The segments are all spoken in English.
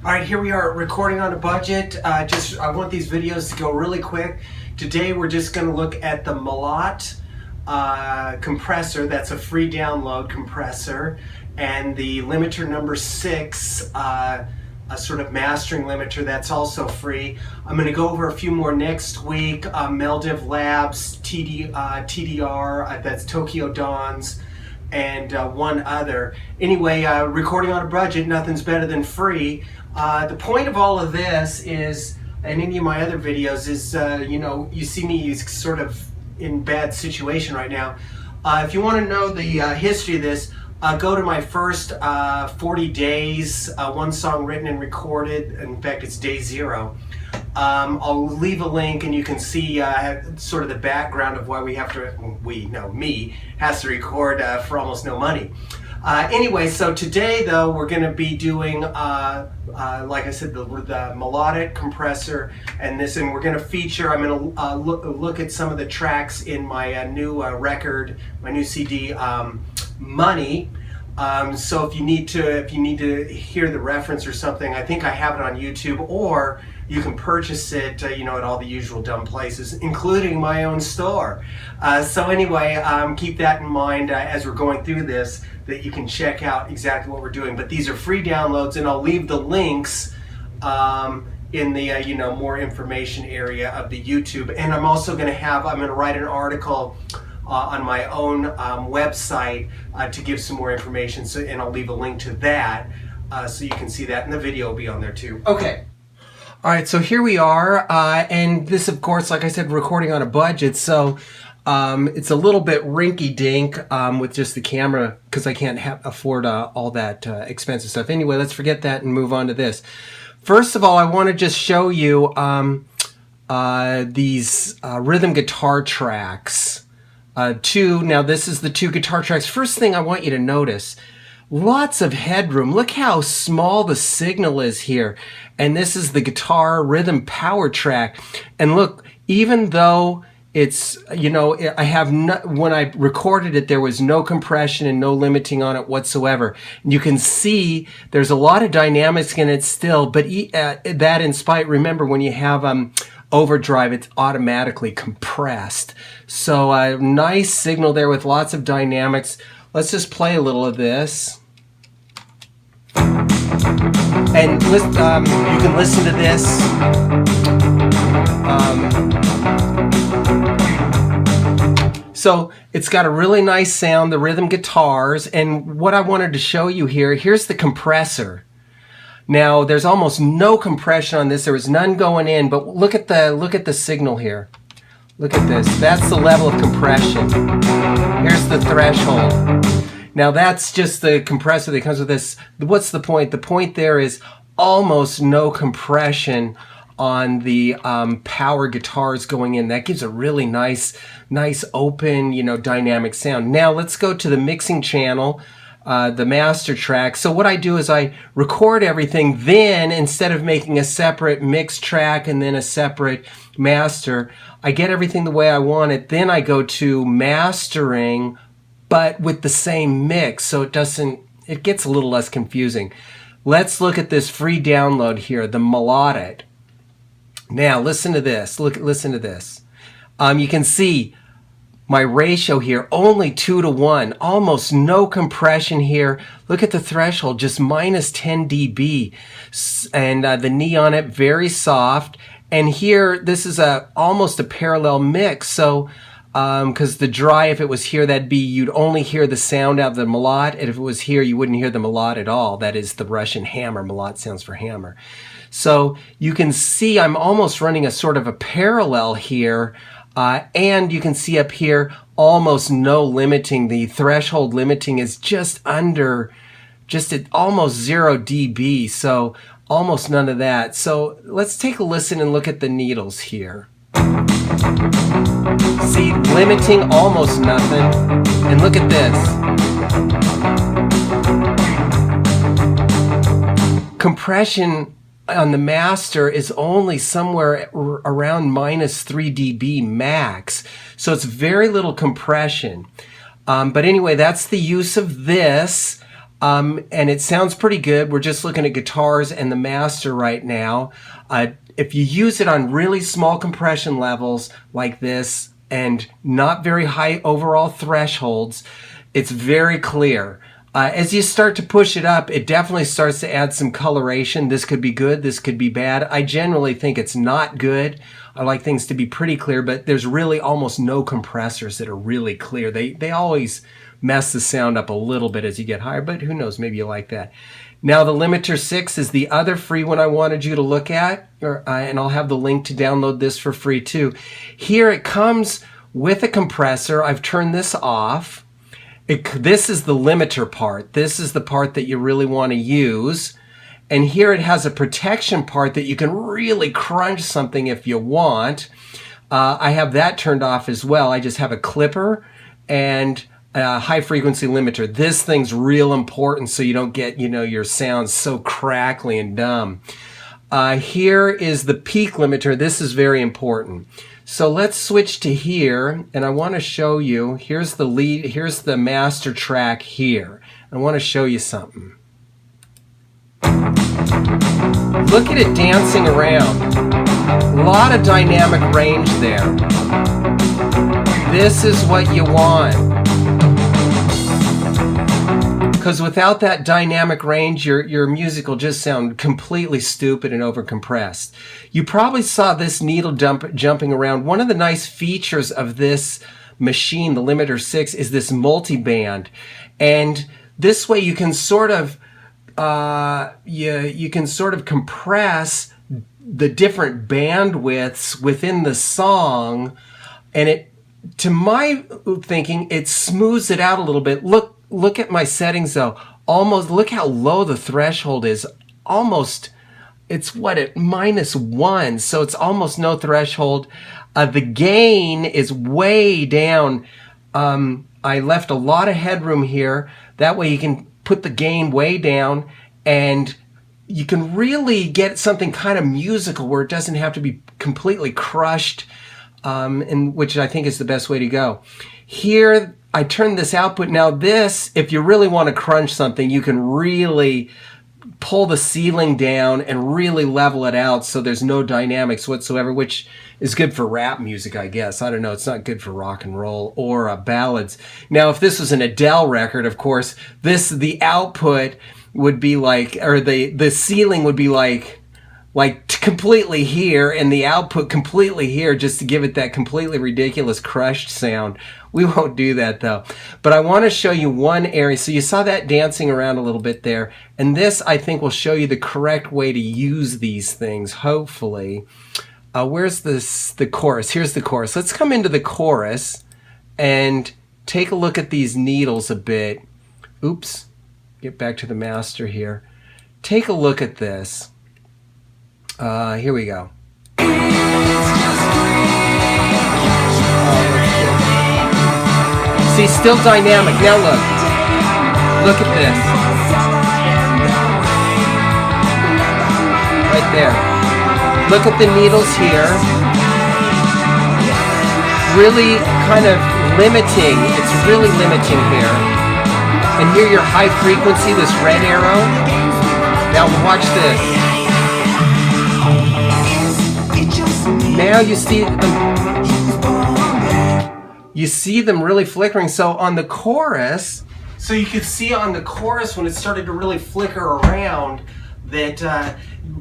All right, here we are recording on a budget. I want these videos to go really quick. Today we're just going to look at the Molot compressor. That's a free download compressor, and the limiter number 6, a sort of mastering limiter that's also free. I'm going to go over a few more next week. Meldiv Labs, TDR, that's Tokyo Dawn's, and one other. Anyway, recording on a budget, nothing's better than free. The point of all of this is, and any of my other videos, is you see me sort of in bad situation right now. If you want to know the history of this, go to my first 40 days, one song written and recorded. In fact, it's day 0. I'll leave a link and you can see sort of the background of why me has to record for almost no money. Anyway, so today though we're going to be doing, like I said, the melodic compressor and we're going to feature. I'm going to look at some of the tracks in my new record, my new CD, Money. So if you need to hear the reference or something, I think I have it on YouTube, or you can purchase it, at all the usual dumb places, including my own store. So anyway, keep that in mind as we're going through this, that you can check out exactly what we're doing. But these are free downloads, and I'll leave the links in the more information area of the YouTube. And I'm also going to write an article on my own website to give some more information. And I'll leave a link to that so you can see that, and the video will be on there too. Okay. All right, so here we are, and this, of course, like I said, recording on a budget, so it's a little bit rinky-dink with just the camera, because I can't afford all that expensive stuff. Anyway, let's forget that and move on to this. First of all, I want to just show you these rhythm guitar tracks. Now this is the 2 guitar tracks. First thing I want you to notice, lots of headroom. Look how small the signal is here. And this is the guitar rhythm power track. And look, even though it's, when I recorded it, there was no compression and no limiting on it whatsoever. And you can see there's a lot of dynamics in it still, but that in spite, remember when you have overdrive, it's automatically compressed. So a nice signal there with lots of dynamics. Let's just play a little of this. And you can listen to this. So it's got a really nice sound, the rhythm guitars. And what I wanted to show you here's the compressor. Now there's almost no compression on this. There was none going in, but look at the signal here. Look at this. That's the level of compression. Here's the threshold. Now that's just the compressor that comes with this. What's the point? The point there is almost no compression on the power guitars going in. That gives a really nice open, dynamic sound. Now let's go to the mixing channel, the master track. So what I do is I record everything, then instead of making a separate mix track and then a separate master, I get everything the way I want it. Then I go to mastering, but with the same mix, so it gets a little less confusing. Let's look at this free download here, the Molot. Now listen to this. Listen to this. You can see my ratio here, only 2:1, almost no compression here. Look at the threshold, just minus 10 dB, and the knee on it very soft. And here, this is almost a parallel mix. So, because the dry, if it was here, you'd only hear the sound out of the Molot, and if it was here, you wouldn't hear the Molot at all. That is the Russian hammer. Molot sounds for hammer. So you can see I'm almost running a sort of a parallel here, and you can see up here almost no limiting. The threshold limiting is just at almost 0 dB, so almost none of that. So let's take a listen and look at the needles here. See, limiting almost nothing. And look at this. Compression on the master is only somewhere around minus 3 dB max. So it's very little compression. But anyway, that's the use of this. and it sounds pretty good. We're just looking at guitars and the master right now. If you use it on really small compression levels like this and not very high overall thresholds, it's very clear. As you start to push it up, it definitely starts to add some coloration. This could be good, this could be bad. I generally think it's not good. I like things to be pretty clear, but there's really almost no compressors that are really clear. They always mess the sound up a little bit as you get higher, but who knows, maybe you like that. Now the Limiter 6 is the other free one I wanted you to look at, and I'll have the link to download this for free too. Here it comes with a compressor. I've turned this off. This is the limiter part. This is the part that you really want to use. And here it has a protection part that you can really crunch something if you want. I have that turned off as well. I just have a clipper and high frequency limiter. This thing's real important so you don't get, your sounds so crackly and dumb. Here is the peak limiter. This is very important. So let's switch to here, and I want to show you, here's the lead, here's the master track here. I want to show you something. Look at it dancing around. A lot of dynamic range there. This is what you want. Because without that dynamic range, your music will just sound completely stupid and overcompressed. You probably saw this needle jumping around. One of the nice features of this machine, the Limiter 6, is this multi-band. And this way you can sort of you can sort of compress the different bandwidths within the song, and it, to my thinking, it smooths it out a little bit. Look at my settings though. Almost, look how low the threshold is. Almost, it's what, at -1, so it's almost no threshold. The gain is way down. I left a lot of headroom here. That way you can put the gain way down, and you can really get something kind of musical where it doesn't have to be completely crushed, and which I think is the best way to go. Here, I turned this output. Now this, if you really want to crunch something, you can really pull the ceiling down and really level it out so there's no dynamics whatsoever, which is good for rap music, I guess. I don't know. It's not good for rock and roll or ballads. Now, if this was an Adele record, of course, the output would be like, or the ceiling would be like completely here and the output completely here, just to give it that completely ridiculous crushed sound. We won't do that though. But I want to show you one area. So you saw that dancing around a little bit there. And this, I think, will show you the correct way to use these things, hopefully. Where's the chorus? Here's the chorus. Let's come into the chorus and take a look at these needles a bit. Oops. Get back to the master here. Take a look at this. Here we go. See, still dynamic. Now look. Look at this. Right there. Look at the needles here. Really kind of limiting. It's really limiting here. And here your high frequency, this red arrow. Now watch this. Now you see them really flickering. So on the chorus, so you could see on the chorus when it started to really flicker around that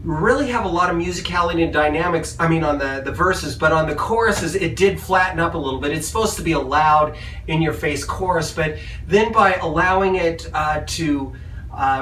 really have a lot of musicality and dynamics. I mean on the verses, but on the choruses it did flatten up a little bit. It's supposed to be a loud, in-your-face chorus, but then by allowing it to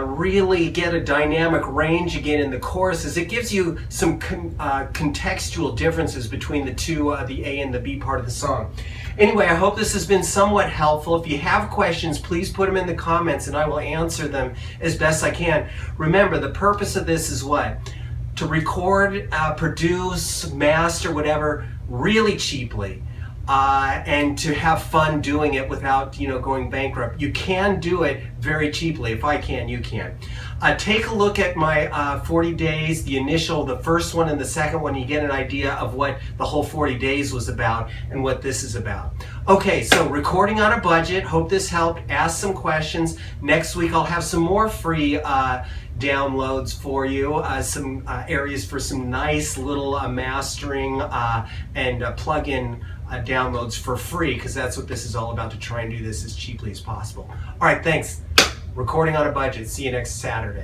really get a dynamic range again in the choruses, it gives you some contextual differences between the two, the A and the B part of the song. Anyway, I hope this has been somewhat helpful. If you have questions, please put them in the comments and I will answer them as best I can. Remember, the purpose of this is what? To record, produce, master, whatever, really cheaply. and to have fun doing it without, you know, going bankrupt. You can do it very cheaply. If I can, you can. Take a look at my 40 days, the first one and the second one. You get an idea of what the whole 40 days was about and what this is about. Okay, so recording on a budget. Hope this helped. Ask some questions. Next week I'll have some more free downloads for you, some areas for some nice little mastering and plug-in downloads for free, because that's what this is all about, to try and do this as cheaply as possible. All right, thanks. Recording on a budget. See you next Saturday.